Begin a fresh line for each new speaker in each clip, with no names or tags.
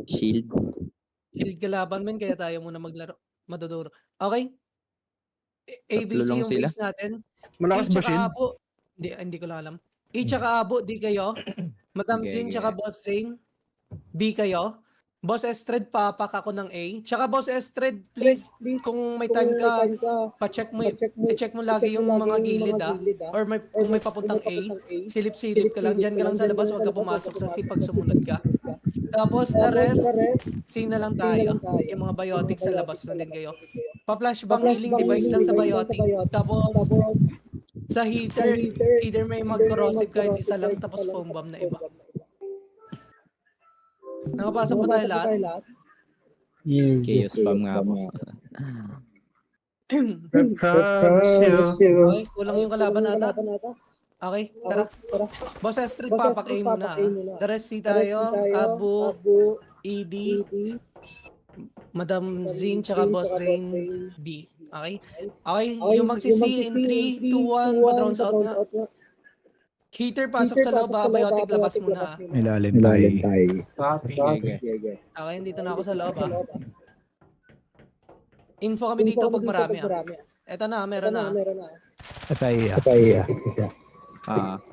Shield.
Shield kalaban men kaya tayo muna maglaro. Maduduro. Okay?
Tatlo
ABC
lang
yung
sila.
base natin.
Malakas ba
tsaka
shield?
Abo. Hindi ko lang alam. Tsaka Abo, D kayo. Madam
Okay,
Zin,
okay.
tsaka Boss Zane, B kayo. Boss Estred, papak ako ng A. Tsaka Boss Estred, please, kung may time ka, pa-check mo, i-check mo lagi yung mga gilid Or kung may papuntang A, silip-silip ka lang. Diyan ka lang sa labas, huwag ka pumasok sa C pag sumunod ka. Tapos the rest, C na lang tayo. Yung mga biotics sa labas lang din kayo. Pa-flashbang healing device lang sa biotic. Tapos, sa heater, either may mag-corrosive kahit isa lang, tapos foam bomb na iba. Nakapasok ba tayo lahat?
Chaos bomb nga ako.
Okay, kulang yung kalaban ata. Okay, tara. Boss Astrid, papak-A muna. The rest C tayo. Abu, ED, Madam Zin, tsaka Boss Zane, B. Okay? Okay, yung magsi-C in 3, 2, 1, pa-drones out nga. Heater, pasok sa loob, biotic, labas muna.
Ilalim tayo.
Okay.
Okay, dito na ako sa loob Info kami dito pag marami Eto na, meron na.
Patay.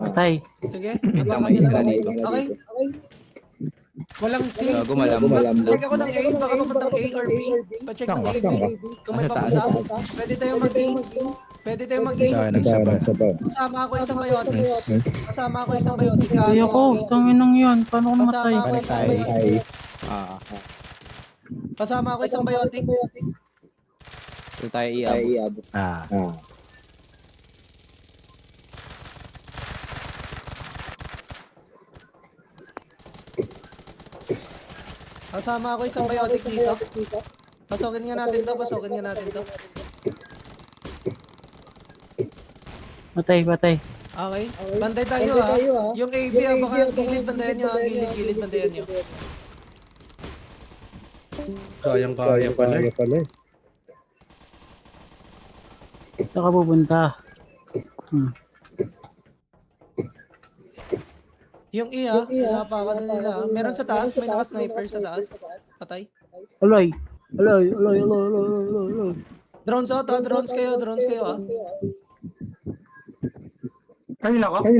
Patay.
Sige,
Biglang
hawakan
may
nyo
isla
lang.
dito.
Okay. Walang C.
Gago, malambot.
Check ako ng A, baka papuntang A or B. Pa-check ng A, B. Kung may
Nasa
papunta, pwede tayo mag-A. Pwede tayo mag-A.
Tayo nagsabaw.
Kasama ako isang biotic.
Ayoko, tanginang yun. Paano ko
Kasama
matay?
ako isang biotic.
Ah.
Kasama ako isang biotic.
Ito tayo iabot.
Kasama ako isang biotic dito. Pasokin nga natin to.
Patay.
Okay. Bantay tayo Yung AB baka gilid bantayan nyo Gilid bantayan nyo.
Kaya pala.
Saan ka pupunta?
Yung E pinapakan na nila. Meron sa taas, may naka-sniper sa taas. Patay.
Aloy.
Drones out drones kayo
Kanina ka?
Tayo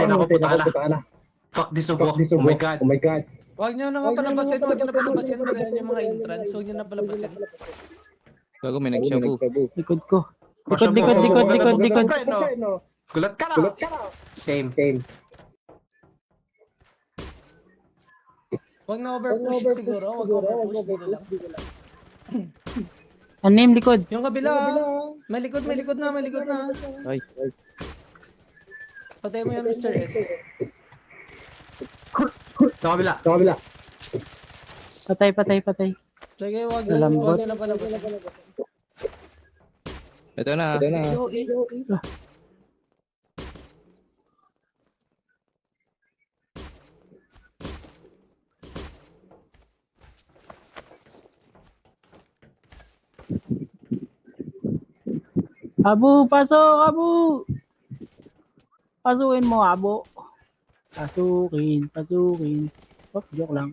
na puta na. Fuck this ubok. Oh my god.
Huwag nyo na nga palabasin, Bantayan yung mga entrance, huwag nyo na palabasin.
Gago, may nag-shabu.
Likod ko. Likod.
Gulat ka na. Same.
Huwag na overpush siguro, huwag overpush dito lang.
Anim likod.
Yung kabila, may likod na.
Ay.
Patay mo yan, Mr. Eds.
Sa kabila.
Patay.
Sige, huwag
Malambot.
nyo na palabasin.
Ito na.
Abu, pasok, Abu. Pasukin mo, Abu. Pasukin. Oh, joke lang.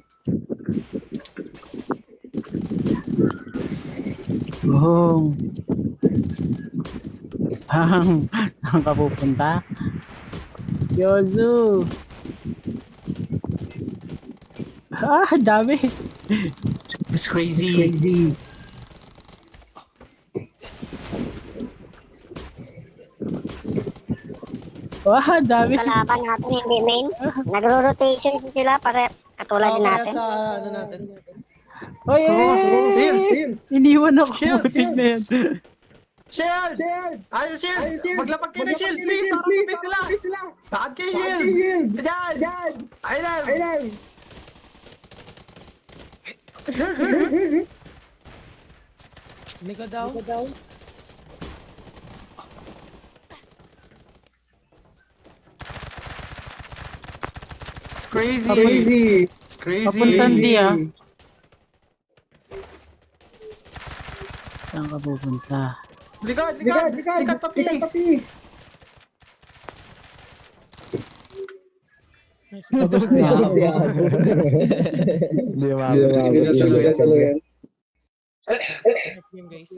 Saan ka pupunta? Yozu. Dami.
It's crazy.
Dami.
Kalaban natin hindi main. Nagro-rotation sila para katulad din
Kaya
natin.
sa natin.
Oy, iniwan ako. Putik na yan.
Shield! Ayos shield! Maglapag kayo ng shield, please! Harapin sila! Lakad kayo shield! Ayan! Ayun!
Hindi ka daw.
It's crazy!
Papuntan di Saan ka pupunta?
Likod, papi.
Nice.
Hindi
Hindi
maabot.
maabot.
Nice game, guys.